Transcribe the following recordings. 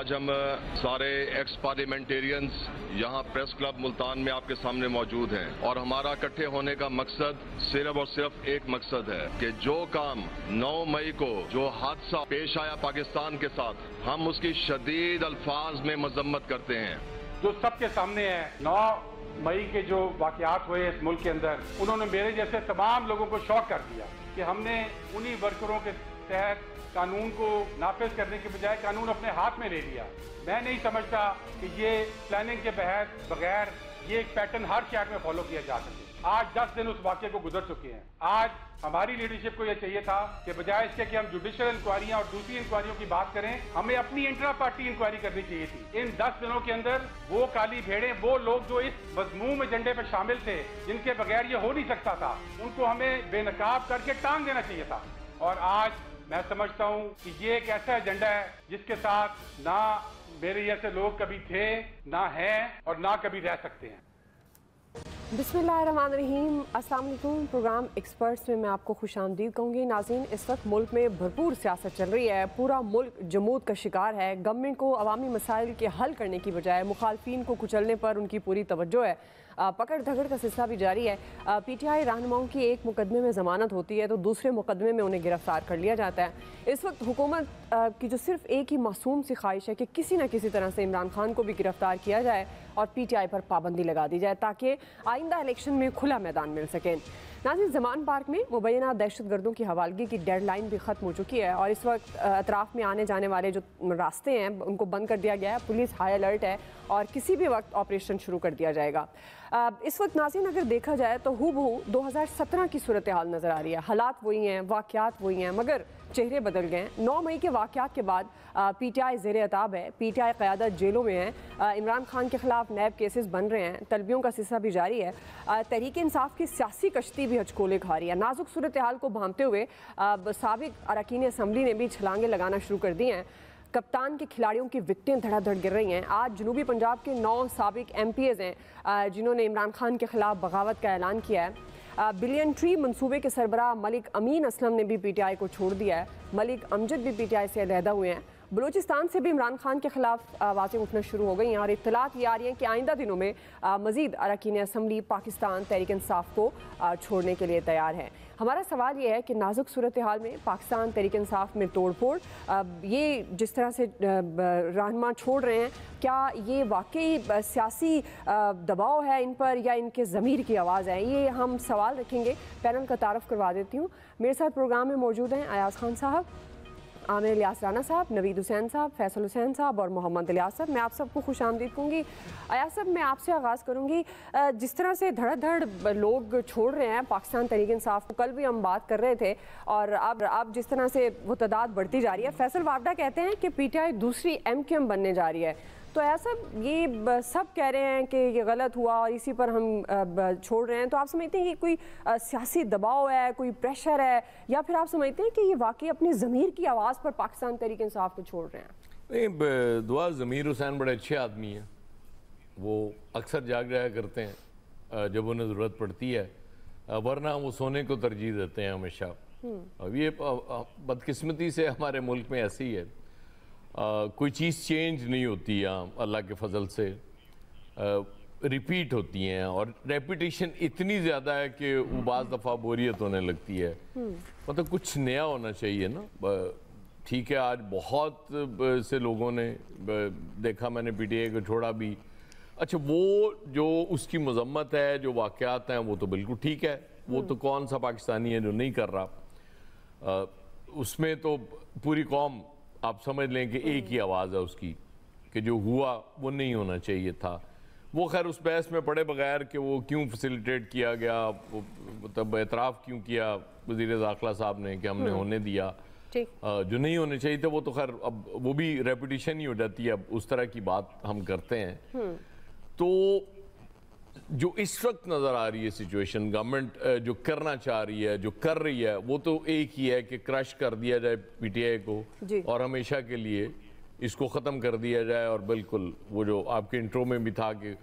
आज हम सारे एक्स पार्लियामेंटेरियंस यहाँ प्रेस क्लब मुल्तान में आपके सामने मौजूद हैं और हमारा इकट्ठे होने का मकसद सिर्फ और सिर्फ एक मकसद है कि जो काम 9 मई को जो हादसा पेश आया पाकिस्तान के साथ, हम उसकी शदीद अल्फाज में मजम्मत करते हैं। जो सबके सामने है 9 मई के जो वाकयात हुए इस मुल्क के अंदर, उन्होंने मेरे जैसे तमाम लोगों को शॉक कर दिया कि हमने उन्हीं वर्करों के तहत कानून को नाफिज करने के बजाय कानून अपने हाथ में ले लिया। मैं नहीं समझता कि ये प्लानिंग के बगैर ये एक पैटर्न हर शहर में फॉलो किया जा सके। आज 10 दिन उस वाक़े को गुजर चुके हैं। आज हमारी लीडरशिप को यह चाहिए था कि बजाय इसके कि हम जुडिशियल इंक्वायरियां और दूसरी इंक्वायरियों की बात करें, हमें अपनी इंट्रा पार्टी इंक्वायरी करनी चाहिए थी। इन 10 दिनों के अंदर वो काली भेड़ें, वो लोग जो इस मज़मूम एजेंडे पर शामिल थे, जिनके बगैर ये हो नहीं सकता था, उनको हमें बेनकाब करके टांग देना चाहिए था। और आज मैं समझता हूं कि ये एक ऐसा एजेंडा है जिसके साथ ना मेरे जैसे लोग कभी थे, ना हैं और ना कभी रह सकते हैं। बिस्मिल्लाहिर्रहमानिर्रहीम। अस्सलाम वालेकुम। प्रोग्राम एक्सपर्ट्स में मैं आपको खुशामदीद कहूँगी। नाज़रीन, इस वक्त मुल्क में भरपूर सियासत चल रही है। पूरा मुल्क जमूद का शिकार है। गवर्नमेंट को अवामी मसाइल के हल करने की बजाय मुखालफिन को कुचलने पर उनकी पूरी तवज्जो है। पकड़ धकड़ का सिलसिला भी जारी है। PTI रहनुमाओं की एक मुकदमे में ज़मानत होती है तो दूसरे मुकदमे में उन्हें गिरफ्तार कर लिया जाता है। इस वक्त हुकूमत की जो सिर्फ एक ही मासूम सी ख्वाहिश है कि किसी न किसी तरह से इमरान खान को भी गिरफ्तार किया जाए और PTI पर पाबंदी लगा दी जाए ताकि आइंदा इलेक्शन में खुला मैदान मिल सके। नाज़रीन, ज़मान पार्क में मुबैना दहशतगर्दों की हवालगी की डेडलाइन भी ख़त्म हो चुकी है और इस वक्त अतराफ़ में आने जाने वाले जो रास्ते हैं उनको बंद कर दिया गया है। पुलिस हाई अलर्ट है और किसी भी वक्त ऑपरेशन शुरू कर दिया जाएगा। इस वक्त नाज़रीन अगर देखा जाए तो हूबहू 2017 की सूरत हाल नज़र आ रही है। हालात वही हैं, वाक़यात वही हैं, मगर चेहरे बदल गए हैं। 9 मई के वाक़यात के बाद PTI ज़ेर अताब है। PTI क़यादत जेलों में है। इमरान खान के ख़िलाफ़ नैब केसेस बन रहे हैं। तलबियों का सिलसिला भी जारी है। तहरीक इंसाफ की सियासी कश्ती भी हचकोले खा रही है। नाजुक सूरत हाल को भांपते हुए साबिक़ अरकान असम्बली ने भी छलांगे लगाना शुरू कर दी हैं। कप्तान के खिलाड़ियों की विकटें धड़ाधड़ गिर रही हैं। आज जनूबी पंजाब के 9 साबिक़ MPs हैं जिन्होंने इमरान खान के ख़िलाफ़ बगावत का ऐलान किया है। बिलियन ट्री मंसूबे के सरबराह मलिक अमीन असलम ने भी PTI को छोड़ दिया है। मलिक अमजद भी PTI से अलहदा हुए हैं। बलूचिस्तान से भी इमरान खान के खिलाफ आवाज़ें उठना शुरू हो गई हैं और इत्तलात ये आ रही हैं कि आइंदा दिनों में मज़ीद अरकान असम्बली पाकिस्तान तहरीक इंसाफ को छोड़ने के लिए तैयार हैं। हमारा सवाल ये है कि नाजुक सूरत हाल में पाकिस्तान तहरीक इंसाफ में तोड़ फोड़, ये जिस तरह से रहनुमा छोड़ रहे हैं, क्या ये वाकई सियासी दबाव है इन पर या इनके ज़मीर की आवाज़ है? ये हम सवाल रखेंगे। पैनल का तारफ़ करवा देती हूँ। मेरे साथ प्रोग्राम में मौजूद हैं अयाज खान साहब, आमिर इलियास राना साहब, नवीद हुसैन साहब, फैसल हुसैन साहब और मोहम्मद इलियास साहब। मैं आप सबको खुशामदीद कहूँगी। अयाज साहब, मैं आपसे आगाज़ करूँगी। जिस तरह से धड़ाधड़ लोग छोड़ रहे हैं पाकिस्तान तहरीक इंसाफ को, कल भी हम बात कर रहे थे और अब जिस तरह से वो तादाद बढ़ती जा रही है, फैसल वावडा कहते हैं कि PTI दूसरी MQM बनने जा रही है। तो ऐसा ये सब कह रहे हैं कि ये गलत हुआ और इसी पर हम छोड़ रहे हैं। तो आप समझते हैं कि कोई सियासी दबाव है, कोई प्रेशर है, या फिर आप समझते हैं कि ये वाकई अपनी ज़मीर की आवाज़ पर पाकिस्तान तहरीक इंसाफ को छोड़ रहे हैं? नहीं, दुआ ज़मीर हुसैन बड़े अच्छे आदमी हैं। वो अक्सर जाग जाया करते हैं जब उन्हें ज़रूरत पड़ती है, वरना वो सोने को तरजीह देते हैं हमेशा। अब ये बदकिस्मती से हमारे मुल्क में ऐसी ही है। कोई चीज़ चेंज नहीं होती यहाँ, अल्लाह के फजल से रिपीट होती हैं और रेपिटेशन इतनी ज़्यादा है कि वो बाज़ दफ़ा बोरियत होने लगती है। मतलब कुछ नया होना चाहिए ना। ठीक है, आज बहुत से लोगों ने देखा, मैंने PTI को छोड़ा भी। अच्छा, वो जो उसकी मजम्मत है, जो वाक़यात हैं, वो तो बिल्कुल ठीक है। वो तो कौन सा पाकिस्तानी है जो नहीं कर रहा। उसमें तो पूरी कौम, आप समझ लें कि एक ही आवाज़ है उसकी कि जो हुआ वो नहीं होना चाहिए था। वो खैर उस बहस में पड़े बगैर कि वो क्यों फैसिलिटेट किया गया, मतलब एतराफ़ क्यों किया वज़ीर दाखिला साहब ने कि हमने होने दिया, जो नहीं होने चाहिए थे। वो तो खैर अब वो भी रेपिटेशन ही हो जाती है। अब उस तरह की बात हम करते हैं। तो जो इस वक्त नज़र आ रही है सिचुएशन, गवर्नमेंट जो करना चाह रही है, जो कर रही है, वो तो एक ही है कि क्रश कर दिया जाए PTI को और हमेशा के लिए इसको ख़त्म कर दिया जाए। और बिल्कुल वो जो आपके इंट्रो में भी था कि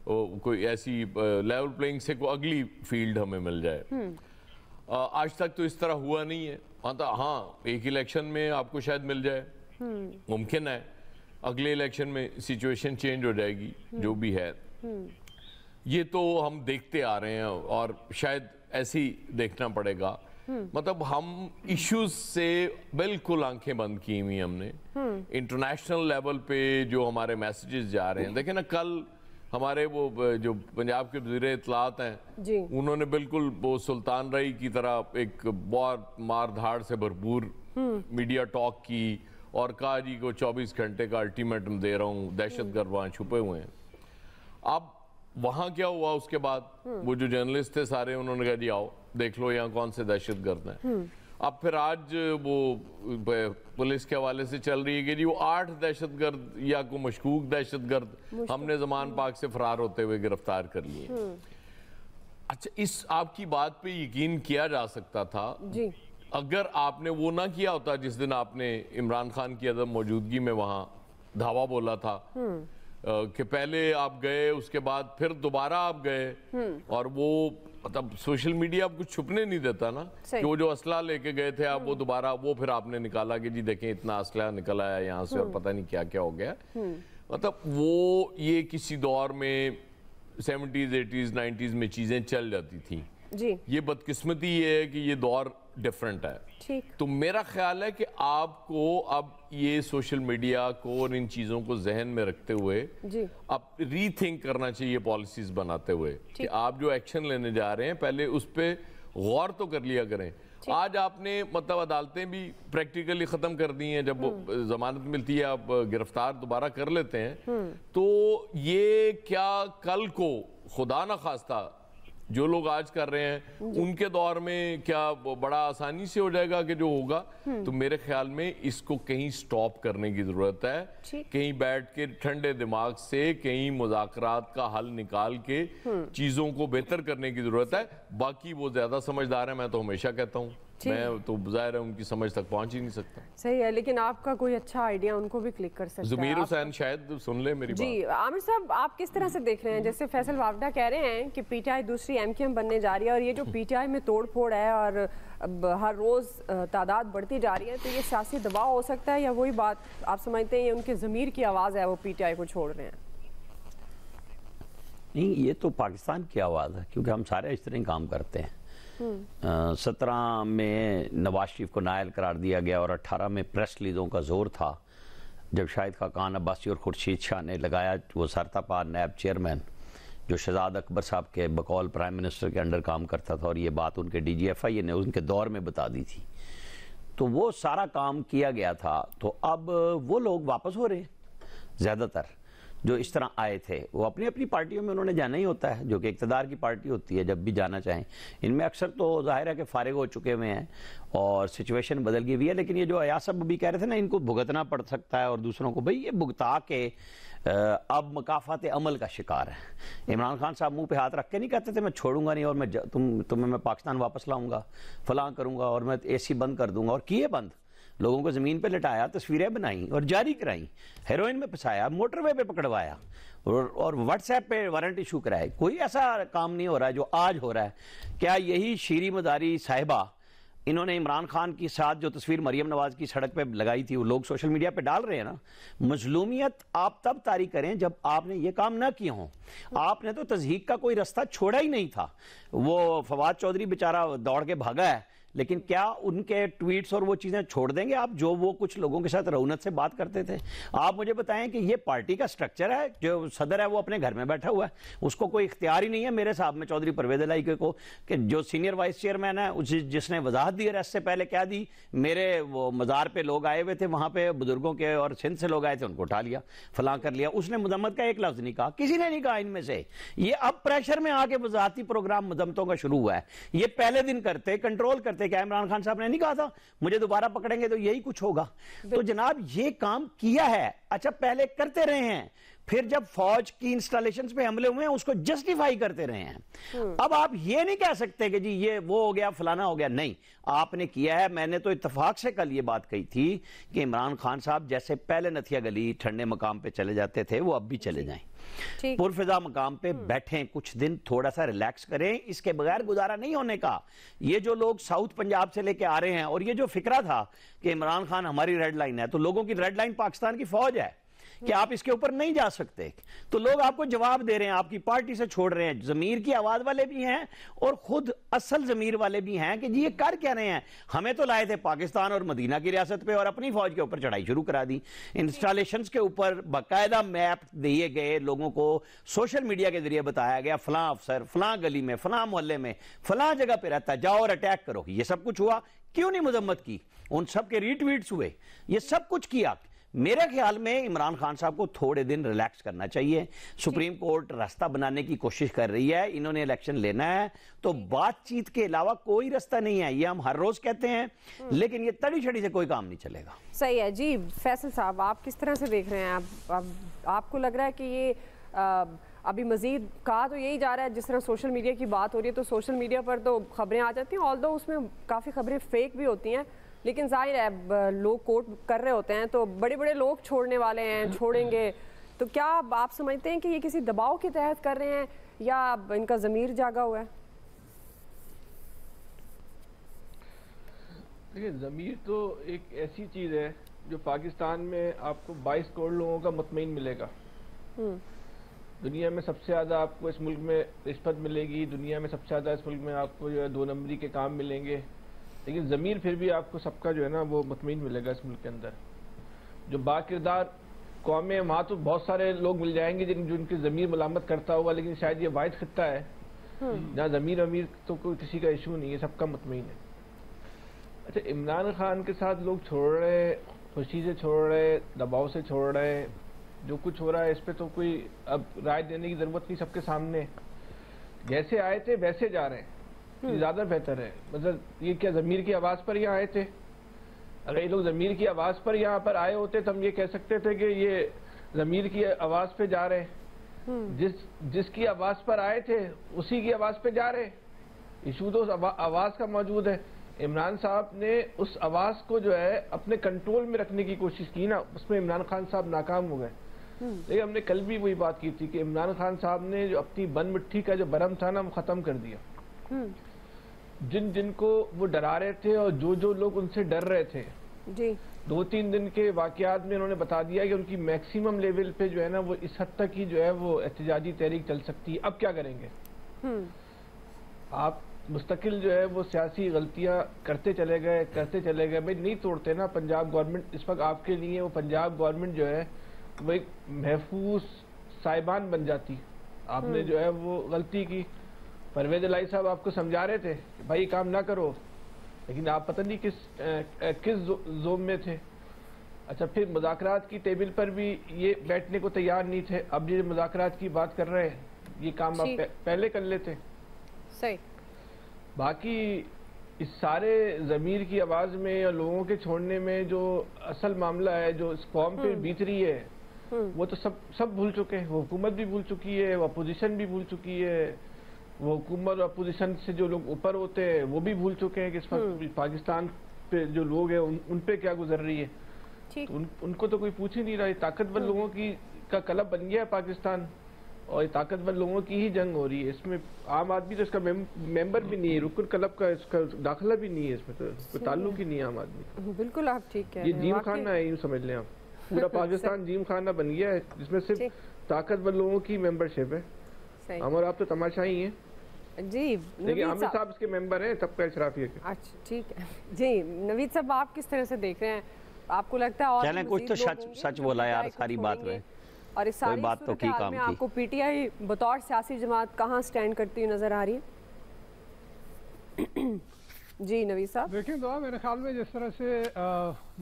कोई ऐसी लेवल प्लेइंग से कोई अगली फील्ड हमें मिल जाए। आज तक तो इस तरह हुआ नहीं है। हाँ, एक इलेक्शन में आपको शायद मिल जाए, मुमकिन है, अगले इलेक्शन में सिचुएशन चेंज हो जाएगी, जो भी है। ये तो हम देखते आ रहे हैं और शायद ऐसे ही देखना पड़ेगा। मतलब हम इश्यूज से बिल्कुल आंखें बंद की हुई हमने। इंटरनेशनल लेवल पे जो हमारे मैसेजेस जा रहे हैं, देखें ना, कल हमारे वो जो पंजाब के वज़ीर इत्तलात हैं, उन्होंने बिल्कुल वो सुल्तान रई की तरह एक बहुत मार धाड़ से भरपूर मीडिया टॉक की और कहा जी को 24 घंटे का अल्टीमेटम दे रहा हूँ, दहशतगर्द वहाँ छुपे हुए हैं। अब वहाँ क्या हुआ उसके बाद, वो जो जर्नलिस्ट थे सारे, उन्होंने कहा जी आओ देख लो यहाँ कौन से दहशतगर्द हैं। अब फिर आज वो पुलिस के हवाले से चल रही है कि जी वो 8 दहशतगर्द या को मशकूक दहशतगर्द हमने ज़मान पाक से फरार होते हुए गिरफ्तार कर लिए। अच्छा, इस आपकी बात पे यकीन किया जा सकता था जी, अगर आपने वो ना किया होता जिस दिन आपने इमरान खान की अदम मौजूदगी में वहाँ धावा बोला था कि पहले आप गए, उसके बाद फिर दोबारा आप गए, और वो मतलब सोशल मीडिया अब कुछ छुपने नहीं देता ना कि वो जो असला लेके गए थे आप वो दोबारा वो फिर आपने निकाला कि जी देखें इतना असला निकल आया यहाँ से और पता नहीं क्या क्या हो गया। मतलब वो ये किसी दौर में 70s 80s 90s में चीजें चल जाती थी जी। ये बदकिस्मती ये है कि ये दौर डिफरेंट है। ठीक। तो मेरा ख्याल है कि आपको अब ये सोशल मीडिया को और इन चीजों को जहन में रखते हुए जी, अब रीथिंक करना चाहिए पॉलिसीज बनाते हुए कि आप जो एक्शन लेने जा रहे हैं पहले उस पर गौर तो कर लिया करें। आज आपने मतलब अदालतें भी प्रैक्टिकली खत्म कर दी हैं, जब वो जमानत मिलती है आप गिरफ्तार दोबारा कर लेते हैं, तो ये क्या कल को खुदा ना खास्ता जो लोग आज कर रहे हैं उनके दौर में क्या बड़ा आसानी से हो जाएगा कि जो होगा? तो मेरे ख्याल में इसको कहीं स्टॉप करने की जरूरत है, कहीं बैठ के ठंडे दिमाग से कहीं मुज़ाकरात का हल निकाल के चीजों को बेहतर करने की जरूरत है। बाकी वो ज्यादा समझदार है, मैं तो हमेशा कहता हूँ, मैं तो ज़ाहिर है उनकी समझ तक पहुंच ही नहीं सकता। सही है, लेकिन आपका कोई अच्छा आइडिया उनको भी क्लिक कर सकता है। ज़मीर हुसैन शायद सुन ले मेरी जी। बात। आमिर साहब, आप किस तरह से देख रहे हैं, जैसे फैसल वावडा कह रहे हैं कि पीटीआई दूसरी एमकेएम बनने जा रही है और ये जो पीटीआई में तोड़ फोड़ है और अब हर रोज तादाद बढ़ती जा रही है, तो ये सियासी दबाव हो सकता है या वही बात आप समझते हैं ये उनके ज़मीर की आवाज़ है, वो पीटीआई को छोड़ रहे हैं? नहीं, ये तो पाकिस्तान की आवाज़ है, क्योंकि हम सारे इस तरह काम करते हैं। 17 में नवाज शरीफ को नायल करार दिया गया और 18 में प्रेस रिलीजों का जोर था, जब शाहिद खाकान अब्बासी और खुर्शीद शाह ने लगाया वो सरतापा नैब चेयरमैन जो शहजाद अकबर साहब के बकौल प्राइम मिनिस्टर के अंडर काम करता था, और ये बात उनके DGFI ने उनके दौर में बता दी थी। तो वो सारा काम किया गया था। तो अब वो लोग वापस हो रहे हैं, ज़्यादातर जो इस तरह आए थे वो अपनी अपनी पार्टियों में उन्होंने जाना ही होता है, जो कि इक़्तिदार की पार्टी होती है, जब भी जाना चाहें। इनमें अक्सर तो जाहिर है कि फारिग हो चुके हुए हैं और सिचुएशन बदल गई हुई है। लेकिन ये जो अयाज साहब अभी कह रहे थे ना, इनको भुगतना पड़ सकता है और दूसरों को, भाई ये भुगता के अब मकाफात अमल का शिकार है। इमरान खान साहब मुंह पे हाथ रख के नहीं कहते थे मैं छोड़ूंगा नहीं और मैं तुम्हें मैं पाकिस्तान वापस लाऊंगा, फलां करूंगा और मैं AC बंद कर दूंगा, और किए बंद। लोगों को ज़मीन पे लिटाया, तस्वीरें बनाई और जारी कराई, हेरोइन में फंसाया, मोटरवे पे पकड़वाया और व्हाट्सएप पे वारंट इशू कराए। कोई ऐसा काम नहीं हो रहा है जो आज हो रहा है। क्या यही शीरी मदारी साहिबा, इन्होंने इमरान खान के साथ जो तस्वीर मरियम नवाज की सड़क पे लगाई थी, वो लोग सोशल मीडिया पे डाल रहे हैं ना। मजलूमियत आप तब तारी करें जब आपने ये काम ना किए हों। आपने तो तज़हीक का कोई रास्ता छोड़ा ही नहीं था। वो फवाद चौधरी बेचारा दौड़ के भागा है, लेकिन क्या उनके ट्वीट्स और वो चीज़ें छोड़ देंगे आप, जो वो कुछ लोगों के साथ रौनक से बात करते थे? आप मुझे बताएं कि ये पार्टी का स्ट्रक्चर है, जो सदर है वो अपने घर में बैठा हुआ है, उसको कोई इख्तियार ही नहीं है मेरे साहब में चौधरी परवेज इलाही को कि जो सीनियर वाइस चेयरमैन है जिसने वजाहत दी अरेस्ट से पहले क्या दी, मेरे वो मज़ार पे लोग आए हुए थे, वहाँ पे बुजुर्गों के और सिंध से लोग आए थे, उनको उठा लिया, फलां कर लिया। उसने मजम्मत का एक लफ्ज़ नहीं कहा, किसी ने नहीं कहा इनमें से। ये अब प्रेशर में आके वजाहती प्रोग्राम मजम्मतों का शुरू हुआ है। ये पहले दिन करते, कंट्रोल करते, क्या इमरान खान साहब ने नहीं कहा था मुझे दोबारा पकड़ेंगे तो यही कुछ होगा? तो जनाब ये काम किया है, अच्छा पहले करते रहे हैं, फिर जब फौज की इंस्टॉलेशंस पे हमले हुए हैं उसको जस्टिफाई करते रहे हैं। अब आप ये नहीं कह सकते कि जी ये वो हो गया फलाना हो गया, नहीं, आपने किया है। मैंने तो इत्तेफाक से कल ये बात कही थी कि इमरान खान साहब जैसे पहले नथिया गली ठंडे मकाम पे चले जाते थे, वो अब भी चले जाएं, पुरफिजा मकाम पे बैठें, कुछ दिन थोड़ा सा रिलैक्स करें। इसके बगैर गुजारा नहीं होने का। ये जो लोग साउथ पंजाब से लेके आ रहे हैं, और ये जो फिक्रा था कि इमरान खान हमारी रेड लाइन है, तो लोगों की रेड लाइन पाकिस्तान की फौज है। कि आप इसके ऊपर नहीं जा सकते, तो लोग आपको जवाब दे रहे हैं, आपकी पार्टी से छोड़ रहे हैं। जमीर की आवाज वाले भी हैं और खुद असल जमीर वाले भी हैं कि जी ये कर क्या रहे हैं। हमें तो लाए थे पाकिस्तान और मदीना की रियासत पे और अपनी फौज के ऊपर चढ़ाई शुरू करा दी। इंस्टॉलेशन के ऊपर बाकायदा मैप दिए गए, लोगों को सोशल मीडिया के जरिए बताया गया फलां अफसर फलां गली में फलां मोहल्ले में फलां जगह पे रहता है, जाओ और अटैक करो। ये सब कुछ हुआ, क्यों नहीं मजम्मत की? उन सब के रीट्वीट्स हुए, ये सब कुछ किया। मेरे ख्याल में इमरान खान साहब को थोड़े दिन रिलैक्स करना चाहिए। सुप्रीम कोर्ट रास्ता बनाने की कोशिश कर रही है, इन्होंने इलेक्शन लेना है, तो बातचीत के अलावा कोई रास्ता नहीं है। ये हम हर रोज कहते हैं, लेकिन ये तड़ी छड़ी से कोई काम नहीं चलेगा। सही है जी। फैसल साहब, आप किस तरह से देख रहे हैं? आपको लग रहा है कि ये अभी मजीद कहा तो यही जा रहा है, जिस तरह सोशल मीडिया की बात हो रही है, तो सोशल मीडिया पर तो खबरें आ जाती हैं, ऑल्दो उसमें काफ़ी खबरें फेक भी होती हैं, लेकिन जाहिर है लोग कोट कर रहे होते हैं, तो बड़े बड़े लोग छोड़ने वाले हैं, छोड़ेंगे। तो क्या आप समझते हैं कि ये किसी दबाव के तहत कर रहे हैं या इनका ज़मीर जागा हुआ है? देखिए, ज़मीर तो एक ऐसी चीज़ है जो पाकिस्तान में आपको 22 करोड़ लोगों का मुतमईन मिलेगा। दुनिया में सबसे ज़्यादा आपको इस मुल्क में रिश्वत मिलेगी, दुनिया में सबसे ज़्यादा इस मुल्क में आपको जो है 2 नंबरी के काम मिलेंगे, लेकिन ज़मीर फिर भी आपको सबका जो है ना वो मुतमईन मिलेगा इस मुल्क के अंदर। जो बाकिरदार कौमें, वहाँ तो बहुत सारे लोग मिल जाएंगे जिनकी ज़मीर मलामत करता होगा, लेकिन शायद ये वाहिद खित्ता है जहाँ ज़मीर अमीर तो कोई किसी का इशू नहीं है, सबका मुतमईन है। अच्छा, इमरान खान के साथ लोग छोड़ रहे, खुशी से छोड़ रहे, दबाव से छोड़ रहे, जो कुछ हो रहा है इस पे तो कोई अब राय देने की जरूरत नहीं, सबके सामने जैसे आए थे वैसे जा रहे हैं, ज्यादा बेहतर है। मतलब ये क्या ज़मीर की आवाज़ पर यहाँ आए थे? अगर ये लोग ज़मीर की आवाज़ पर यहाँ पर आए होते तो हम ये कह सकते थे कि ये ज़मीर की आवाज़ पे जा रहे हैं। जिसकी आवाज़ पर आए थे उसी की आवाज़ पे जा रहे। इशू तो आवाज़ का मौजूद है। इमरान साहब ने उस आवाज़ को जो है अपने कंट्रोल में रखने की कोशिश की ना, उसमें इमरान खान साहब नाकाम हो गए। लेकिन हमने कल भी वही बात की थी कि इमरान खान साहब ने जो अपनी बन मिट्टी का जो भरम था ना वो ख़त्म कर दिया। जिनको वो डरा रहे थे और जो लोग उनसे डर रहे थे जी, 2-3 दिन के वाकयात में उन्होंने बता दिया कि उनकी मैक्सिमम लेवल पे जो है ना वो इस हद तक ही जो है वो एहतजाजी तहरीक चल सकती है। अब क्या करेंगे? आप मुस्तकिल जो है वो सियासी गलतियां करते चले गए भाई, नहीं तोड़ते ना। पंजाब गवर्नमेंट इस वक्त आपके लिए, वो पंजाब गवर्नमेंट जो है वो एक महफूज साहिबान बन जाती। आपने जो है वो गलती की। परवेज इलाही साहब आपको समझा रहे थे कि भाई काम ना करो, लेकिन आप पता नहीं किस जोन में थे। अच्छा, फिर मुज़ाकरात की टेबल पर भी ये बैठने को तैयार नहीं थे। अब ये मुज़ाकरात की बात कर रहे हैं, ये काम आप पहले कर लेते। सही। बाकी इस सारे ज़मीर की आवाज़ में और लोगों के छोड़ने में जो असल मामला है, जो इस कौम पे बीत रही है, वो तो सब भूल चुके हैं। वो हुकूमत भी भूल चुकी है, वो अपोजिशन भी भूल चुकी है, वो हुकूमत और अपोजिशन से जो लोग ऊपर होते हैं वो भी भूल चुके हैं कि इस वक्त पाकिस्तान पे जो लोग हैं उन पे क्या गुजर रही है। तो उनको तो कोई पूछ ही नहीं रहा। ताकतवर लोगों का क्लब बन गया है पाकिस्तान, और ताकतवर लोगों की ही जंग हो रही है। इसमें आम आदमी तो इसका मेंबर भी नहीं है, रुकन क्लब का इसका दाखिला भी नहीं है, इसमें तो कोई ताल्लुक ही नहीं है आम आदमी। बिल्कुल आप ठीक कह रहे हैं। ये जिम खाना है, यूँ समझ लें आप। पूरा पाकिस्तान जिम खाना बन गया है जिसमें सिर्फ ताकतवर लोगों की मेंबरशिप है। हम और आप तो तमाशा ही है जी। लेकिन आमिर साहब इसके मेंबर हैं, तबका इशराफी है। अच्छा, ठीक है जी। नवीद साहब, आप किस तरह से देख रहे हैं? आपको लगता है और कुछ तो सच बोला यार सारी बात में, और इस सारी बात तो की काम में आपको पीटीआई बतौर सियासी जमात कहाँ स्टैंड करती हुई नजर आ रही है? जी नवीद साहब। देखिए दुआ, मेरे ख्याल में जिस तरह से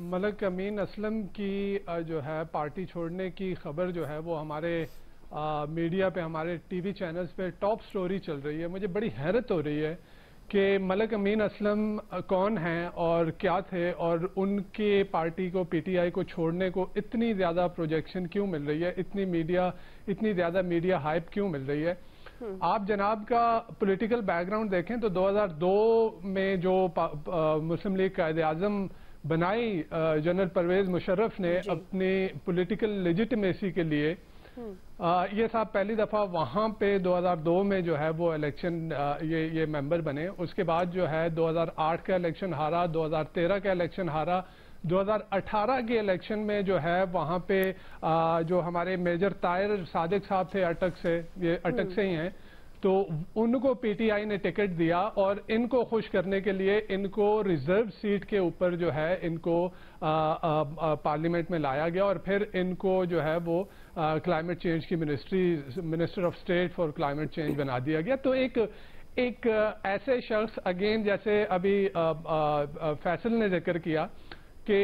मलक अमीन असलम की जो है पार्टी छोड़ने की खबर जो है वो हमारे मीडिया पे, हमारे टीवी चैनल्स पे टॉप स्टोरी चल रही है, मुझे बड़ी हैरत हो रही है कि मलक अमीन असलम कौन हैं और क्या थे, और उनके पार्टी को, पीटीआई को छोड़ने को इतनी ज़्यादा प्रोजेक्शन क्यों मिल रही है, इतनी ज़्यादा मीडिया हाइप क्यों मिल रही है। आप जनाब का पॉलिटिकल बैकग्राउंड देखें तो 2002 में जो मुस्लिम लीग कायदे आज़म बनाई जनरल परवेज मुशर्रफ ने अपनी पॉलिटिकल लेजिटिमेसी के लिए, ये साहब पहली दफा वहां पे 2002 में जो है वो इलेक्शन ये मेंबर बने। उसके बाद जो है 2008 का इलेक्शन हारा, 2013 का इलेक्शन हारा, 2018 के इलेक्शन में जो है वहाँ पे जो हमारे मेजर ताहिर सादिक साहब थे अटक से, ये अटक से ही हैं, तो उनको पीटीआई ने टिकट दिया और इनको खुश करने के लिए इनको रिजर्व सीट के ऊपर जो है इनको पार्लियामेंट में लाया गया और फिर इनको जो है वो क्लाइमेट चेंज की minister of state for climate change बना दिया गया। तो एक ऐसे शख्स, अगेन जैसे अभी फैसल ने जिक्र किया कि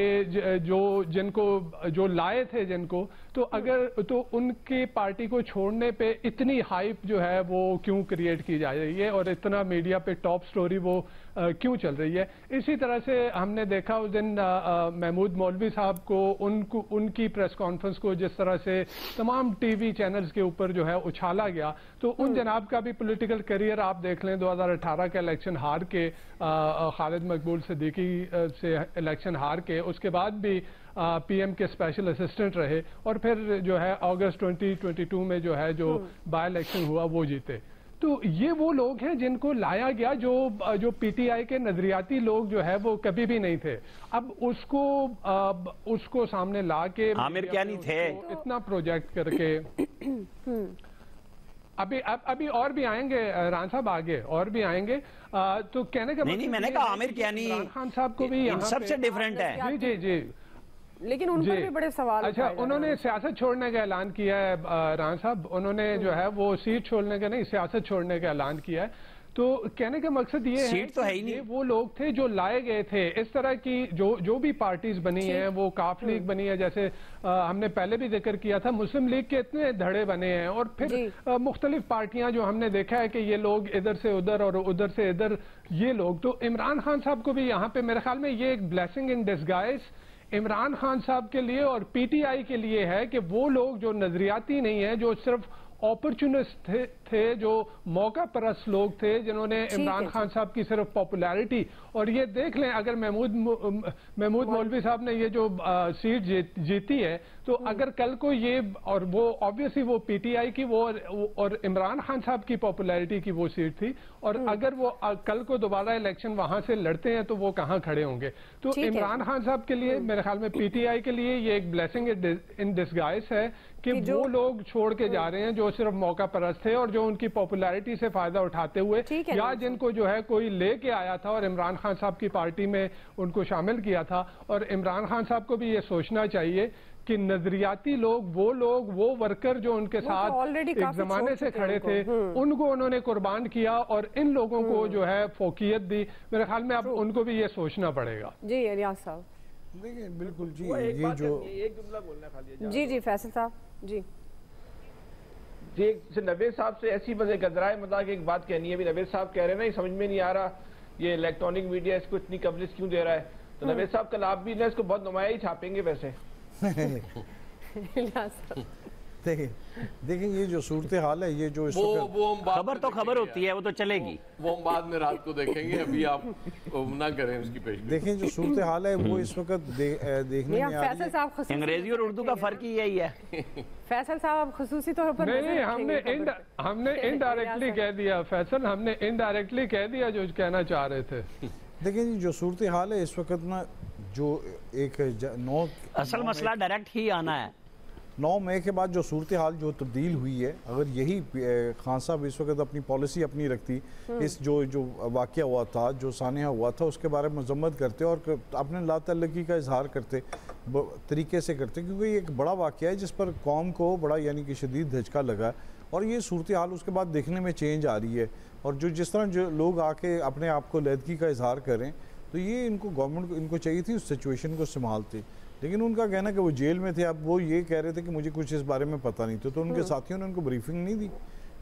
जो लाए थे जिनको, तो अगर तो उनकी पार्टी को छोड़ने पे इतनी हाइप जो है वो क्यों क्रिएट की जा रही है और इतना मीडिया पे टॉप स्टोरी वो क्यों चल रही है। इसी तरह से हमने देखा उस दिन महमूद मौलवी साहब को उनकी प्रेस कॉन्फ्रेंस को जिस तरह से तमाम टीवी चैनल्स के ऊपर जो है उछाला गया, तो उन जनाब का भी पॉलिटिकल करियर आप देख लें। 2018 का इलेक्शन हार के, खालिद मकबूल सिद्दीकी से इलेक्शन हार के, उसके बाद भी पीएम के स्पेशल असिस्टेंट रहे और फिर जो है अगस्त 2022 में जो है जो बाय इलेक्शन हुआ वो जीते। तो ये वो लोग हैं जिनको लाया गया जो पीटीआई के नजरियाती लोग जो है वो कभी भी नहीं थे। अब उसको सामने ला के आमिर क्या नहीं थे इतना प्रोजेक्ट करके अभी और भी आएंगे, रान साहब आगे और भी आएंगे। तो कहने का नहीं, मैंने कहा आमिर क्या नहीं, खान साहब को भी सबसे डिफरेंट है। जी जी, लेकिन उन पर भी बड़े सवाल। अच्छा, उन्होंने सियासत छोड़ने का ऐलान किया है रान साहब, उन्होंने जो है वो सीट छोड़ने का नहीं, सियासत छोड़ने का ऐलान किया है। तो कहने का मकसद ये है तो है ही नहीं। वो लोग थे जो लाए गए थे। इस तरह की जो भी पार्टीज बनी हैं, वो काफ लीग बनी है, जैसे हमने पहले भी जिक्र किया था, मुस्लिम लीग के इतने धड़े बने हैं और फिर मुख्तलिफ पार्टियां जो हमने देखा है कि ये लोग इधर से उधर और उधर से इधर, ये लोग। तो इमरान खान साहब को भी यहाँ पे मेरे ख्याल में ये एक blessing in disguise Imran Khan साहब के लिए और पीटीआई के लिए है कि वो लोग जो नजरियाती नहीं है, जो सिर्फ अपॉर्चुनिस्ट थे, जो मौका परस्त लोग थे, जिन्होंने इमरान खान साहब की सिर्फ पॉपुलैरिटी, और ये देख लें अगर महमूद मौलवी साहब ने ये जो सीट जीती है, तो अगर कल को ये, और वो ऑब्वियसली वो पीटीआई की वो और इमरान खान साहब की पॉपुलैरिटी की वो सीट थी, और अगर वो कल को दोबारा इलेक्शन वहां से लड़ते हैं तो वो कहां खड़े होंगे। तो इमरान खान साहब के लिए, मेरे ख्याल में पीटीआई के लिए ये एक ब्लेसिंग इन डिस्गाइज है कि वो लोग छोड़ के जा रहे हैं जो सिर्फ मौका परस्त थे और जो उनकी पॉपुलैरिटी से फायदा उठाते हुए, या जिनको जो है कोई लेके आया था और इमरान खान साहब की पार्टी में उनको शामिल किया था। और इमरान खान साहब को भी ये सोचना चाहिए कि नजरियाती लोग, वो वर्कर जो उनके साथ एक जमाने से खड़े थे, उनको उन्होंने कुर्बान किया और इन लोगों को जो है फोकियत दी। मेरे ख्याल में अब उनको भी ये सोचना पड़ेगा। जी रियाज साहब। देखिए बिल्कुल जी, ये जो एक जुमला बोलना खाली। जी फैसल साहब। जी नवेद साहब से ऐसी बस गजराए मजाक एक बात कहनी है। नवेद साहब कह रहे हैं ना, ये समझ में नहीं आ रहा ये इलेक्ट्रॉनिक मीडिया इसको इतनी कवरेज क्यों दे रहा है। तो नवेद साहब कल आप भी ना इसको बहुत नुमाया ही छापेंगे वैसे। देखिए ये जो सूरत हाल है, ये जो वो खबर तो खबर होती है, वो तो चलेगी, वो हम बाद में रात को देखेंगे, अभी आप ना करें उसकी पेश। देखें जो सूरत हाल है वो इस वक्त देखने में आ रही है। अंग्रेजी और उर्दू का फर्क ही यही है। फैसल साहब खुसूसी तौर पर नहीं, हमने इनडायरेक्टली कह दिया फैसल, हमने इनडायरेक्टली कह दिया जो कहना चाह रहे थे। देखिए जी जो सूरत हाल है इस वक्त ना, जो एक असल मसला डायरेक्ट ही आना है। 9 मई के बाद जो सूरत हाल जो तब्दील हुई है, अगर यही खान साहब इस वक्त अपनी पॉलिसी अपनी रखती, इस जो वाक़या हुआ था, जो सानिया हुआ था, उसके बारे में मजम्मत करते और अपने लातल्लकी का इजहार करते तरीके से करते, क्योंकि ये एक बड़ा वाक़या है जिस पर कौम को बड़ा यानी कि शदीद धचका लगा है। और ये सूरत हाल उसके बाद देखने में चेंज आ रही है, और जिस तरह जो लोग आके अपने आप को लैदगी का इजहार करें, तो ये इनको गवर्नमेंट को इनको चाहिए थी उस सिचुएशन को संभालते, लेकिन उनका कहना कि वो जेल में थे, अब वो ये कह रहे थे कि मुझे कुछ इस बारे में पता नहीं था, तो उनके साथियों ने उनको ब्रीफिंग नहीं दी,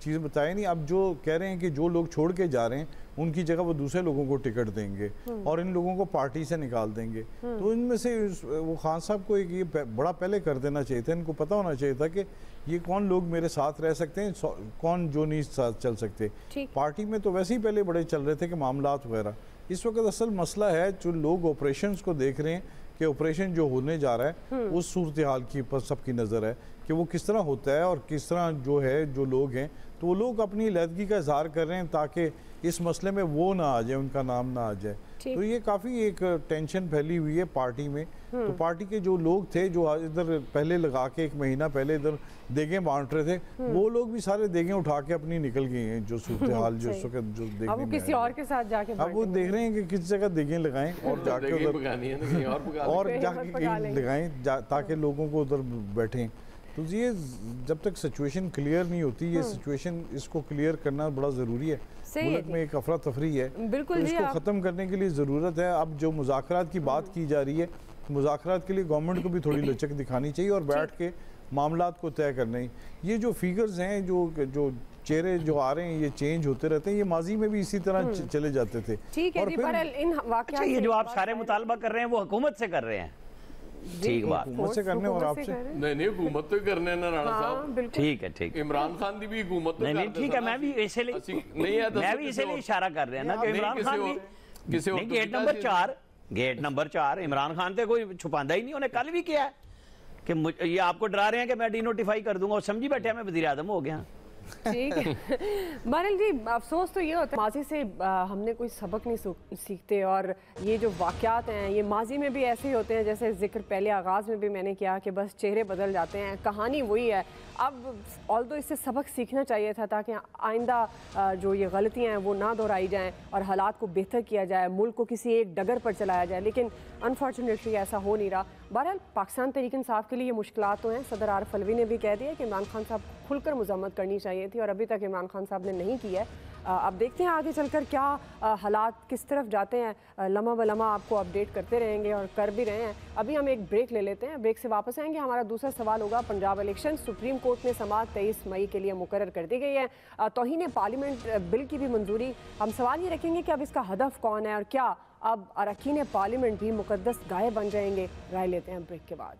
चीज़ बताई नहीं। अब जो कह रहे हैं कि जो लोग छोड़ के जा रहे हैं उनकी जगह वो दूसरे लोगों को टिकट देंगे और इन लोगों को पार्टी से निकाल देंगे, तो इनमें से वो खान साहब को एक ये बड़ा पहले कर देना चाहिए था, इनको पता होना चाहिए था कि ये कौन लोग मेरे साथ रह सकते हैं, कौन जो नहीं साथ चल सकते। पार्टी में तो वैसे ही पहले बड़े चल रहे थे कि मामलात वगैरह। इस वक्त असल मसला है जो लोग ऑपरेशंस को देख रहे हैं कि ऑपरेशन जो होने जा रहा है उस सूरत हाल की पर सबकी नज़र है कि वो किस तरह होता है और किस तरह जो है जो लोग हैं, तो वो लोग अपनी अलहदगी का इजहार कर रहे हैं ताकि इस मसले में वो ना आ जाए, उनका नाम ना आ जाए। तो ये काफ़ी एक टेंशन फैली हुई है पार्टी में। तो पार्टी के जो लोग थे जो इधर पहले लगा के 1 महीना पहले इधर देगें बांट रहे थे, वो लोग भी सारे देगें उठा के अपनी निकल गई हैं। जो सूरत हाल जो इस वक्त जो देखने अब किसी और के साथ जाके अब वो देख रहे हैं कि किस जगह देगें लगाएं और जाके उधर और जाके लगाएं ताकि लोगों को उधर बैठें। तो ये जब तक सिचुएशन क्लियर नहीं होती, ये सिचुएशन इसको क्लियर करना बड़ा ज़रूरी है। मुल्क में एक अफरा तफरी है, बिल्कुल तो इसको ख़त्म करने के लिए ज़रूरत है। अब जो मुज़ाकरात की बात की जा रही है, मुज़ाकरात के लिए गवर्नमेंट को भी थोड़ी लचक दिखानी चाहिए और बैठ के मामलात को तय करने। ये जो फिगर्स हैं, जो चेहरे जो आ रहे हैं, ये चेंज होते रहते हैं। ये माजी में भी इसी तरह चले जाते थे। ठीक है, अच्छा, ये जो आप सारे मुतालबा कर रहे हैं वो हुकूमत से कर रहे हैं, ठीक बात, हुकूमत से करने और आपसे नहीं हुकूमत तो करने ना राणा साहब। ठीक है, इमरान खान की भी हुकूमत तो नहीं, ठीक है, मैं भी इसीलिए इशारा कर रहे हैं ना कि इमरान खान भी गेट नंबर 4 इमरान खान तो कोई छुपांदा ही नहीं, उन्हें कल भी किया है कि ये आपको डरा रहे हैं कि मैं डिनोटिफाई कर दूंगा और समझी बैठे मैं वज़ीर आज़म हो गया। ठीक है मारिल जी, अफसोस तो ये होता है माजी से हमने कोई सबक नहीं सीखते, और ये जो वाक़यात हैं ये माजी में भी ऐसे ही होते हैं जैसे जिक्र पहले आगाज़ में भी मैंने किया कि बस चेहरे बदल जाते हैं, कहानी वही है। अब ऑल्दो इससे सबक सीखना चाहिए था ताकि आइंदा जो ये गलतियाँ हैं वो ना दोहराई जाएँ और हालात को बेहतर किया जाए, मुल्क को किसी एक डगर पर चलाया जाए, लेकिन अनफॉर्चुनेटली ऐसा हो नहीं रहा। बहरहाल पाकिस्तान तहरीक इंसाफ के लिए ये मुश्किलात तो हैं। सदर आरिफ अलवी ने भी कह दिया कि इमरान खान साहब खुलकर मज़म्मत करनी चाहिए थी और अभी तक इमरान खान साहब ने नहीं की है। अब देखते हैं आगे चलकर क्या हालात किस तरफ जाते हैं। लम्हा ब लम्हा आपको अपडेट करते रहेंगे और कर भी रहे हैं। अभी हम एक ब्रेक ले लेते हैं, ब्रेक से वापस आएंगे। हमारा दूसरा सवाल होगा पंजाब इलेक्शन। सुप्रीम कोर्ट में समाअत 23 मई के लिए मुकर्रर कर दी गई है। तौहीन पार्लियामेंट बिल की भी मंजूरी। हम सवाल ये रखेंगे कि अब इसका हदफ कौन है और क्या अब अरकान पार्लियामेंट भी मुकद्दस गाय बन जाएंगे। राय लेते हैं ब्रेक के बाद।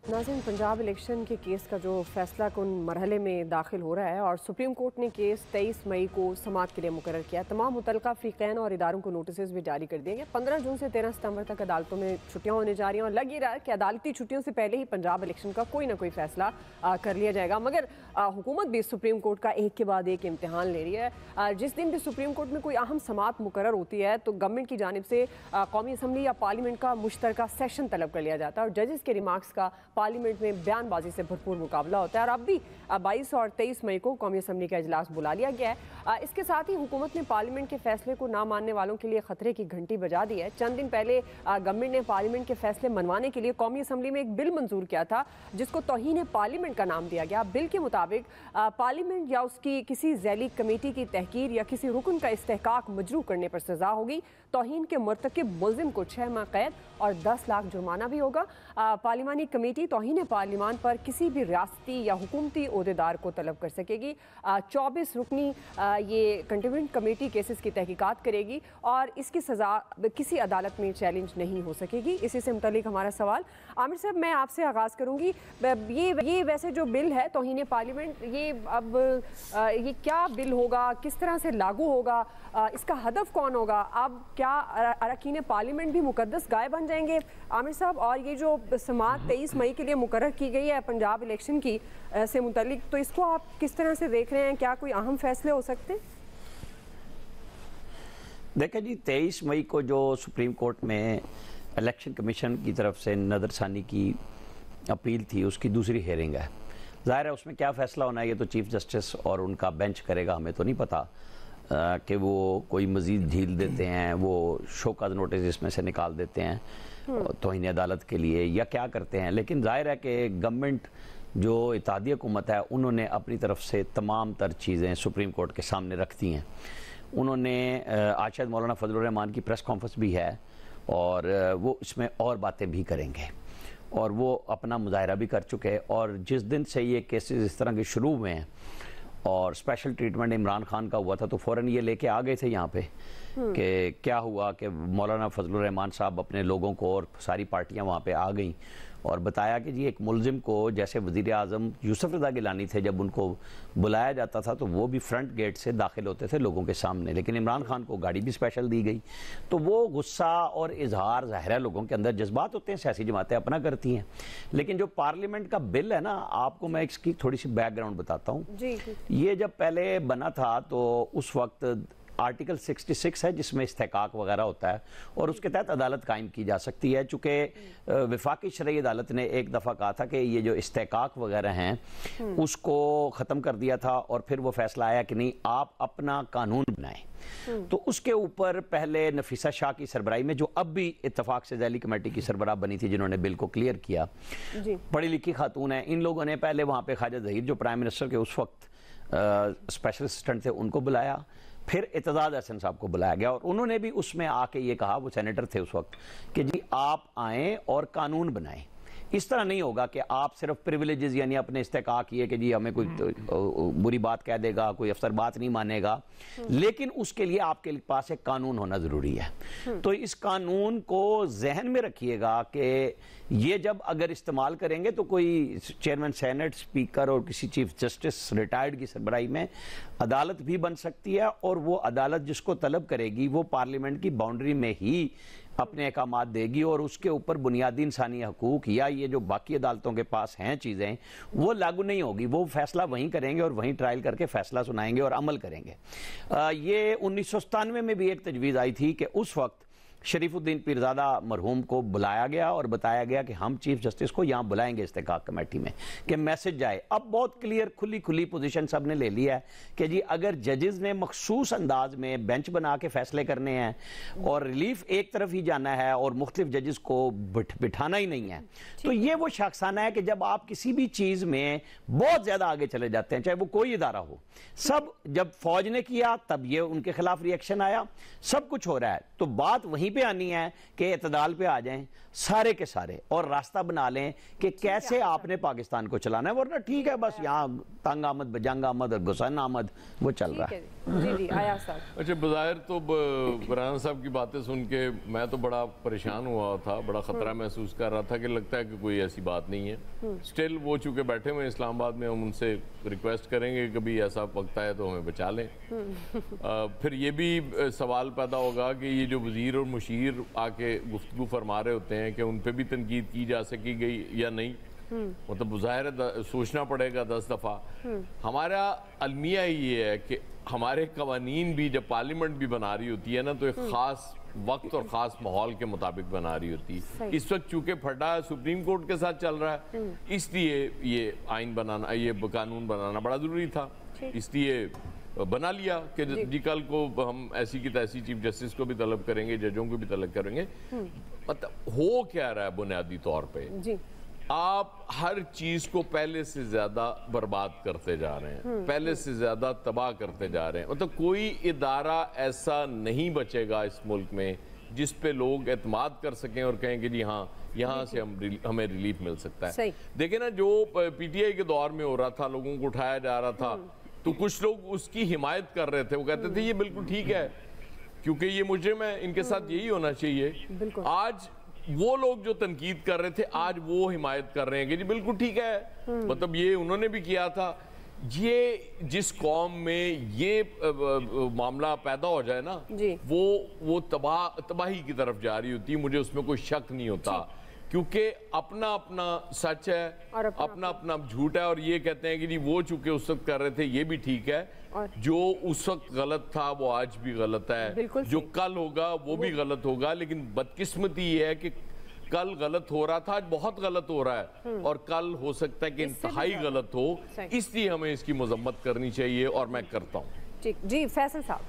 नाज़रीन, पंजाब इलेक्शन के केस का जो फैसला कुन मरहले में दाखिल हो रहा है और सुप्रीम कोर्ट ने केस 23 मई को समाअत के लिए मुकर्रर किया। तमाम मुतल्लिका फ़रीक़ैन और इदारों को नोटिस भी जारी कर दिए गए। 15 जून से 13 सितंबर तक अदालतों में छुट्टियां होने जा रही हैं और लग ही रहा है कि अदालती छुट्टियों से पहले ही पंजाब इलेक्शन का कोई ना कोई फैसला कर लिया जाएगा। मगर हुकूमत भी सुप्रीम कोर्ट का एक के बाद एक इम्तिहान ले रही है। जिस दिन भी सुप्रीम कोर्ट में कोई अहम समाअत मुकर्रर होती है तो गवर्नमेंट की जानिब से कौमी असम्बली या पार्लियामेंट का मुश्तरका सेशन तलब कर लिया जाता है और जजेस के रिमार्क्स का पार्लियामेंट में बयानबाजी से भरपूर मुकाबला होता है। और अब भी 22 और 23 मई को कौमी असम्बली का इजलास बुला लिया गया है। इसके साथ ही हुकूमत ने पार्लियामेंट के फैसले को ना मानने वालों के लिए खतरे की घंटी बजा दी है। चंद दिन पहले गवर्नमेंट ने पार्लियामेंट के फैसले मनवाने के लिए कौमी असम्बली में एक बिल मंजूर किया था जिसको तौहीन पार्लियामेंट का नाम दिया गया। बिल के मुताबिक पार्लियामेंट या उसकी किसी झैली कमेटी की तहकीर या किसी रुकन का इस्तेहकाक मजरू करने पर सजा होगी। तौहीन के मुर्तकिब मुल्जिम को 6 माह कैद और 10 लाख जुर्माना भी होगा। पार्लिमानी कमेटी तौहीन पार्लियामान पर किसी भी रियासती या हुकूमती ओहदेदार को तलब कर सकेगी। 24 रुकनी ये कंटेनमेंट कमेटी केसेस की तहकीकात करेगी और इसकी सज़ा किसी अदालत में चैलेंज नहीं हो सकेगी। इसी से मुतालिक हमारा सवाल, आमिर साहब मैं आपसे आगाज़ करूँगी। ये वैसे जो बिल है तौहीन पार्लियामेंट, ये अब ये क्या बिल होगा, किस तरह से लागू होगा, इसका हदफ कौन होगा? अब क्या अरकान पार्लियामेंट भी मुकद्दस गाय बन जाएंगे आमिर साहब? और ये जो समाअत 23 मई के लिए मुकर्रर की गई है पंजाब इलेक्शन की से मुतालिक, तो इसको आप किस तरह से देख रहे हैं? क्या कोई अहम फैसले हो सकते हैं? देखिए जी, 23 मई को जो सुप्रीम कोर्ट में इलेक्शन कमीशन की तरफ से नज़रसानी की अपील थी उसकी दूसरी हेयरिंग है। ज़ाहिर है उसमें क्या फ़ैसला होना है ये तो चीफ जस्टिस और उनका बेंच करेगा, हमें तो नहीं पता कि वो कोई मज़ीद ढील देते हैं, वो शोकत नोटिस इसमें से निकाल देते हैं तौहीन अदालत के लिए या क्या करते हैं। लेकिन ज़ाहिर है कि गवर्नमेंट जो इत्तेहादी हुकूमत है उन्होंने अपनी तरफ से तमाम तर चीज़ें सुप्रीम कोर्ट के सामने रख दी हैं। उन्होंने आज शायद मौलाना फजलुर रहमान की प्रेस कॉन्फ्रेंस भी है और वो इसमें और बातें भी करेंगे और वो अपना मुजाहरा भी कर चुके हैं। और जिस दिन से ये केसेस इस तरह के शुरू हुए हैं और स्पेशल ट्रीटमेंट इमरान खान का हुआ था तो फ़ौरन ये लेके आ गए थे यहाँ पे कि क्या हुआ कि मौलाना फजलुर रहमान साहब अपने लोगों को और सारी पार्टियाँ वहाँ पे आ गई और बताया कि जी एक मुलजिम को, जैसे वज़ीर आज़म यूसुफ रज़ा गिलानी थे, जब उनको बुलाया जाता था तो वो भी फ्रंट गेट से दाखिल होते थे लोगों के सामने, लेकिन इमरान खान को गाड़ी भी स्पेशल दी गई। तो वो गुस्सा और इजहार, ज़ाहिर है लोगों के अंदर जज्बात होते हैं, सियासी जमातें अपना करती हैं, लेकिन जो पार्लियामेंट का बिल है ना, आपको मैं इसकी थोड़ी सी बैकग्राउंड बताता हूँ। ये जब पहले बना था तो उस वक्त आर्टिकल 66 है जिसमें इस्तेकाक वगैरह होता है और उसके तहत अदालत कायम की जा सकती है। चूँकि वफाकी शरई अदालत ने एक दफ़ा कहा था कि ये जो इस्तेकाक वगैरह हैं उसको ख़त्म कर दिया था और फिर वो फैसला आया कि नहीं, आप अपना कानून बनाएं। तो उसके ऊपर पहले नफीसा शाह की सरबराही में, जो अब भी इत्तफाक से ज़ैली कमेटी की सरबराह बनी थी जिन्होंने बिल को क्लियर किया, पढ़ी लिखी खातून है, इन लोगों ने पहले वहाँ पे ख्वाजा ज़हीर जो प्राइम मिनिस्टर के उस वक्त स्पेशल असिस्टेंट थे उनको बुलाया, फिर इत्तेज़ाद अहसन साहब को बुलाया गया और उन्होंने भी उसमें आके ये कहा, वो सेनेटर थे उस वक्त, कि जी आप आएँ और कानून बनाएं। इस तरह नहीं होगा कि आप सिर्फ प्रिविलेजेस यानी अपने इस्तेकाक ये कि जी हमें कोई बुरी बात कह देगा, कोई अफसर बात नहीं मानेगा, लेकिन उसके लिए आपके पास एक कानून होना ज़रूरी है। तो इस कानून को जहन में रखिएगा कि ये जब अगर इस्तेमाल करेंगे तो कोई चेयरमैन सेनेट, स्पीकर और किसी चीफ जस्टिस रिटायर्ड की सरबराही में अदालत भी बन सकती है और वो अदालत जिसको तलब करेगी वो पार्लियामेंट की बाउंड्री में ही अपने अहकामात देगी और उसके ऊपर बुनियादी इंसानी हकूक या ये जो बाकी अदालतों के पास हैं चीज़ें वो लागू नहीं होगी। वो फैसला वहीं करेंगे और वहीं ट्रायल करके फैसला सुनाएंगे और अमल करेंगे। ये 1997 में भी एक तजवीज़ आई थी कि उस वक्त शरीफुद्दीन पीरजादा मरहूम को बुलाया गया और बताया गया कि हम चीफ जस्टिस को यहाँ बुलाएंगे इस्तेकाक कमेटी में कि मैसेज जाए। अब बहुत क्लियर खुली पोजीशन सब ने ले लिया है कि जी अगर जजेस ने मखसूस अंदाज में बेंच बना के फैसले करने हैं और रिलीफ एक तरफ ही जाना है और मुख्तलिफ जजेस को बिठाना ही नहीं है, तो ये वो शख्साना है कि जब आप किसी भी चीज़ में बहुत ज़्यादा आगे चले जाते हैं, चाहे वो कोई इदारा हो, सब जब फौज ने किया तब ये उनके खिलाफ रिएक्शन आया, सब कुछ हो रहा है, तो बात वहीं पे आनी है कि इत्तेदाल पे आ जाएं सारे के सारे और रास्ता बना लें कि कैसे आपने पाकिस्तान को चलाना है, वरना ठीक है बस यहाँ तंग आमद, बजंग आमद और गुसन आमद वो चल रहा है। जी जी आया साहब। अच्छा, बज़ाहिर तो बराना साहब की बातें सुन के मैं तो बड़ा परेशान हुआ था, बड़ा खतरा महसूस कर रहा था कि लगता है कि कोई ऐसी बात नहीं है। स्टिल वो चूंकि बैठे हुए इस्लामाबाद में, हम उनसे रिक्वेस्ट करेंगे कभी ऐसा वक्त आए तो हमें बचा लें। फिर ये भी सवाल पैदा होगा कि ये जो वजीर और मुशीर आके गुफ्तगू फरमा रहे होते हैं कि उन पर भी तनकीद की जा सकी गई या नहीं, मतलब ज़ाहिर सोचना पड़ेगा 10 दफ़ा। हमारा अलमिया ये है कि हमारे कवानीन भी जब पार्लियामेंट भी बना रही होती है ना, तो एक ख़ास वक्त और ख़ास माहौल के मुताबिक बना रही होती है। इस वक्त चूँकि फटा सुप्रीम कोर्ट के साथ चल रहा है, इसलिए ये आइन बनाना, ये कानून बनाना बड़ा ज़रूरी था, इसलिए बना लिया कि जी कल को हम ऐसी की तैसी चीफ जस्टिस को भी तलब करेंगे, जजों को भी तलब करेंगे। मतलब हो क्या रहा है बुनियादी तौर पे, आप हर चीज को पहले से ज्यादा बर्बाद करते जा रहे हैं, पहले से ज्यादा तबाह करते जा रहे हैं। मतलब कोई इदारा ऐसा नहीं बचेगा इस मुल्क में जिस पे लोग एतमाद कर सकें और कहें कि जी हाँ यहाँ से हमें रिलीफ मिल सकता है। देखिए ना, जो पीटीआई के दौर में हो रहा था, लोगों को उठाया जा रहा था, तो कुछ लोग उसकी हिमायत कर रहे थे, वो कहते थे ये बिल्कुल ठीक है क्योंकि ये मुजरिम है, इनके साथ यही होना चाहिए। आज वो लोग जो तनकीद कर रहे थे, आज वो हिमायत कर रहे हैं कि जी बिल्कुल ठीक है, मतलब ये उन्होंने भी किया था। ये जिस कौम में ये मामला पैदा हो जाए ना, वो तबाही की तरफ जा रही होती है, मुझे उसमें कोई शक नहीं होता, क्योंकि अपना अपना सच है और अपना अपना झूठ है। और ये कहते हैं कि जी वो चूंकि उस वक्त कर रहे थे ये भी ठीक है, जो उस वक्त गलत था वो आज भी गलत है, जो कल होगा वो भी गलत होगा। लेकिन बदकिस्मती ये है कि कल गलत हो रहा था, आज बहुत गलत हो रहा है, और कल हो सकता है कि इंतहाई गलत हो, इसलिए हमें इसकी मजम्मत करनी चाहिए और मैं करता हूँ। जी फैसल साहब,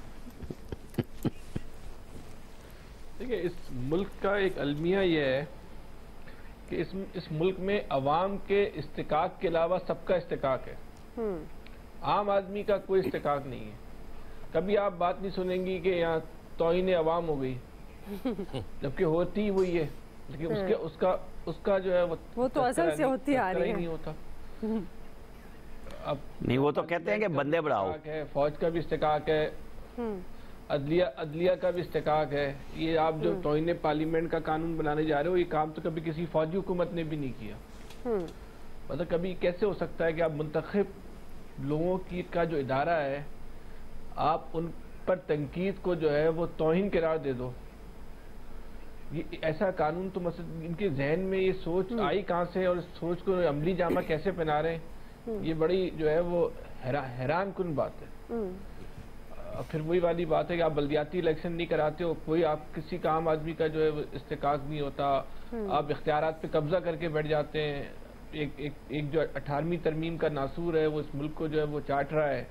देखिए इस मुल्क का एक अलमिया ये है कि इस मुल्क में अवाम के इस्तिकाक के अलावा सबका इस्तिकाक है, आम आदमी का कोई इस्तिकाक नहीं है। कभी आप बात नहीं सुनेंगी कि यहाँ तौहीन अवाम हो गई, जबकि होती वही है, लेकिन उसका जो है वो तो असल से होती आ रही है, नहीं होता। अब नहीं, वो तो कहते हैं कि बंदे बढ़ाओ, फौज का भी इस्तिकाक है, अदलिया का भी इस्तेकाक है। ये आप जो तौहीन पार्लियामेंट का कानून बनाने जा रहे हो, ये काम तो कभी किसी फौजी हुकूमत ने भी नहीं किया। मतलब कभी कैसे हो सकता है कि आप मुंतखब लोगों की का जो इदारा है, आप उन पर तनकीद को जो है वो तौहीन करार दे दो। ये ऐसा कानून तो मतलब इनके जहन में ये सोच आई कहाँ से, और इस सोच को अमली जामा कैसे पहना रहे हैं, ये बड़ी जो है वो हैरान कुन बात है। फिर वही वाली बात है कि आप बल्दियाती इलेक्शन नहीं कराते हो, कोई आप किसी का आम आदमी का जो है इस्तेकाक नहीं होता, आप इख्तियारात पे कब्जा करके बैठ जाते हैं। एक जो 18वीं तरमीम का नासूर है वो इस मुल्क को जो है वो चाट रहा है,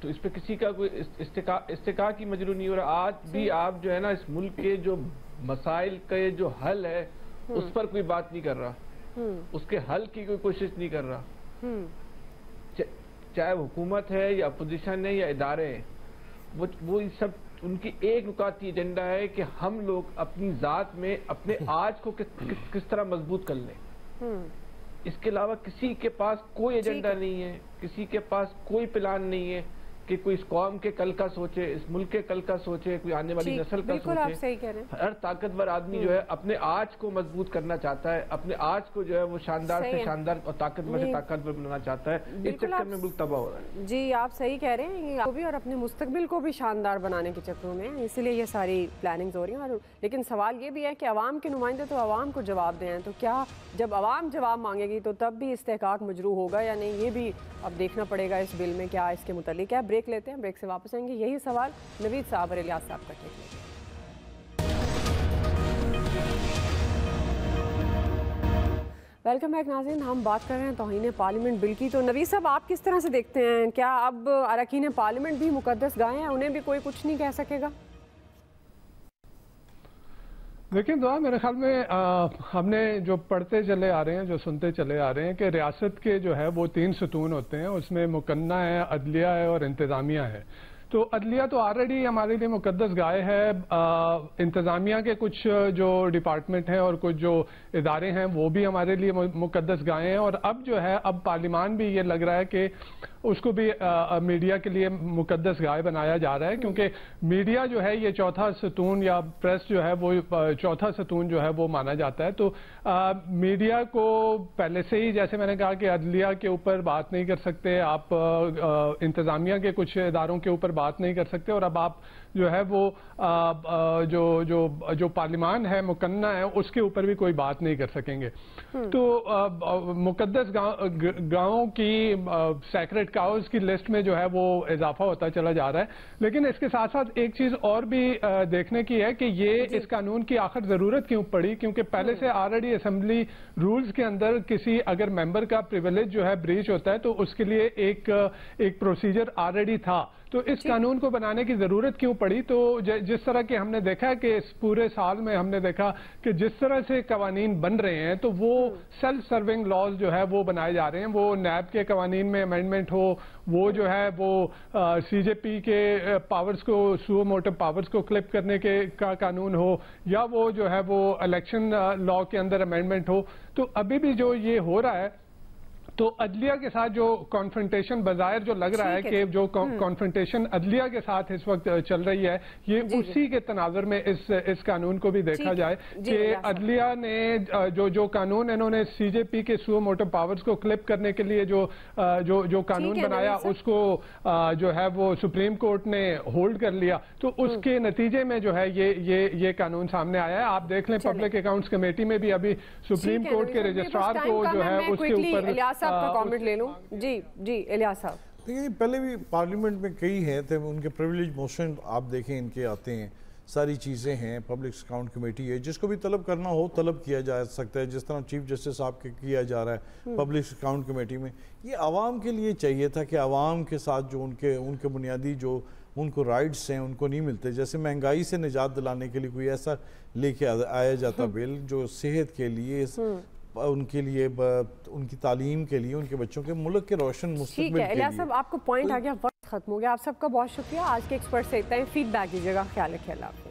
तो इस पे किसी का कोई इस्तेकाक की मजरू नहीं हो रहा। आज भी आप जो है ना इस मुल्क के जो मसाइल का जो हल है उस पर कोई बात नहीं कर रहा, उसके हल की कोई कोशिश नहीं कर रहा। चाहे हुकूमत है या अपोजिशन है या इदारे हैं, वो सब उनकी एक नुकाती एजेंडा है कि हम लोग अपनी जात में अपने आज को किस तरह मजबूत कर लें। इसके अलावा किसी के पास कोई एजेंडा नहीं है, किसी के पास कोई प्लान नहीं है कि कोई इस कौम के कल का सोचे, इस मुल्क के कल का सोचे, कोई आने वाली नस्ल का सोचे। आप सही कह रहे हैं। हर ताकतवर आदमी जो है अपने आज को मजबूत करना चाहता है, अपने आज को जो है वो शानदार से शानदार और ताकतवर से ताकतवर बनाना चाहता है। इस चक्कर में मुल्क तबाह हो रहा है। जी आप सही कह रहे हैं, आपको भी और अपने मुस्तकबिल को भी शानदार बनाने के चक्करों में इसीलिए ये सारी प्लानिंग हो रही है। और लेकिन सवाल ये भी है कि अवाम के नुमाइंदे तो अवाम को जवाब दें, तो क्या जब अवाम जवाब मांगेगी तो तब भी इस्तेकाक मजरू होगा या नहीं, ये भी अब देखना पड़ेगा इस बिल में क्या इसके मुतालिक है। ब्रेक लेते हैं, ब्रेक से वापस आएंगे। यही सवाल नवीद साहब और इलियास साहब का टेक। वेलकम बैक नाज़रीन, हम बात कर रहे हैं तौहीन पार्लियामेंट बिल की। तो नवीद साहब आप किस तरह से देखते हैं, क्या अब अरकान पार्लियामेंट भी मुकद्दस गाय हैं, उन्हें भी कोई कुछ नहीं कह सकेगा? देखिए दुआ, मेरे ख्याल में हमने जो पढ़ते चले आ रहे हैं, जो सुनते चले आ रहे हैं कि रियासत के जो है वो 3 सतून होते हैं, उसमें मुकन्ना है, अदलिया है और इंतज़ामिया है। तो अदलिया तो ऑलरेडी हमारे लिए मुकद्दस गाय है। इंतज़ामिया के कुछ जो डिपार्टमेंट हैं और कुछ जो इदारे हैं वो भी हमारे लिए मुकद्दस गाय हैं। और अब जो है, अब पार्लियामान भी ये लग रहा है कि उसको भी मीडिया के लिए मुकद्दस गाय बनाया जा रहा है, क्योंकि मीडिया जो है ये चौथा सतून या प्रेस जो है वो चौथा सतून जो है वो माना जाता है। तो मीडिया को पहले से ही, जैसे मैंने कहा कि अदलिया के ऊपर बात नहीं कर सकते आप, इंतज़ामिया के कुछ इदारों के ऊपर बात नहीं कर सकते, और अब आप जो है वो जो पार्लियामान है, मुकन्ना है, उसके ऊपर भी कोई बात नहीं कर सकेंगे। तो मुकद्दस गांवों की सैक्रेड काउज की लिस्ट में जो है वो इजाफा होता चला जा रहा है। लेकिन इसके साथ साथ एक चीज और भी देखने की है कि ये इस कानून की आखिर जरूरत क्यों पड़ी, क्योंकि पहले से ऑलरेडी असेंबली रूल्स के अंदर किसी अगर मेंबर का प्रिविलेज जो है ब्रीच होता है तो उसके लिए एक प्रोसीजर ऑलरेडी था। तो इस कानून को बनाने की जरूरत क्यों पड़ी? तो जिस तरह के हमने देखा कि इस पूरे साल में हमने देखा कि जिस तरह से कवानीन बन रहे हैं, तो वो सेल्फ सर्विंग लॉज जो है वो बनाए जा रहे हैं। वो नैब के कवानीन में अमेंडमेंट हो, वो जो है वो सीजेपी के पावर्स को, सुओ मोटो पावर्स को क्लिप करने के का कानून हो, या वो जो है वो इलेक्शन लॉ के अंदर अमेंडमेंट हो। तो अभी भी जो ये हो रहा है, तो अदलिया के साथ जो कॉन्फ्रंटेशन बाज़ाहिर जो लग रहा है कि जो कॉन्फ्रंटेशन अदलिया के साथ इस वक्त चल रही है, ये उसी के तनाज़ुर में इस कानून को भी देखा जाए कि अदलिया ने जो कानून इन्होंने सीजेपी के सुओ मोटो पावर्स को क्लिप करने के लिए जो कानून बनाया, उसको जो है वो सुप्रीम कोर्ट ने होल्ड कर लिया। तो उसके नतीजे में जो है ये कानून सामने आया है। आप देख लें, पब्लिक अकाउंट्स कमेटी में भी अभी सुप्रीम कोर्ट के रजिस्ट्रार को जो है उसके ऊपर आपका कमेंट ले लूं। जी इलियास साहब, देखिए पहले भी पार्लियामेंट में कई हैं थे उनके प्रिविलेज मोशन, आप देखें इनके आते हैं, सारी चीज़ें हैं। पब्लिक अकाउंट कमेटी है, जिसको भी तलब करना हो तलब किया जा सकता है, जिस तरह चीफ जस्टिस साहब के किया जा रहा है पब्लिक अकाउंट कमेटी में। ये आवाम के लिए चाहिए था कि आवाम के साथ जो उनके बुनियादी जो उनको राइट्स हैं उनको नहीं मिलते। जैसे महंगाई से निजात दिलाने के लिए कोई ऐसा लेके आया जाता बिल जो सेहत के लिए, उनके लिए, उनकी तालीम के लिए, उनके बच्चों के मुल्क के रोशन मुस्तकबिल के लिए। इलियास साहब, आपको पॉइंट आ गया, वक्त खत्म हो गया। आप सबका बहुत शुक्रिया। आज के एक्सपर्ट से इतना ही, फीडबैक दीजिएगा। ख्याल रखिए, अल्लाह।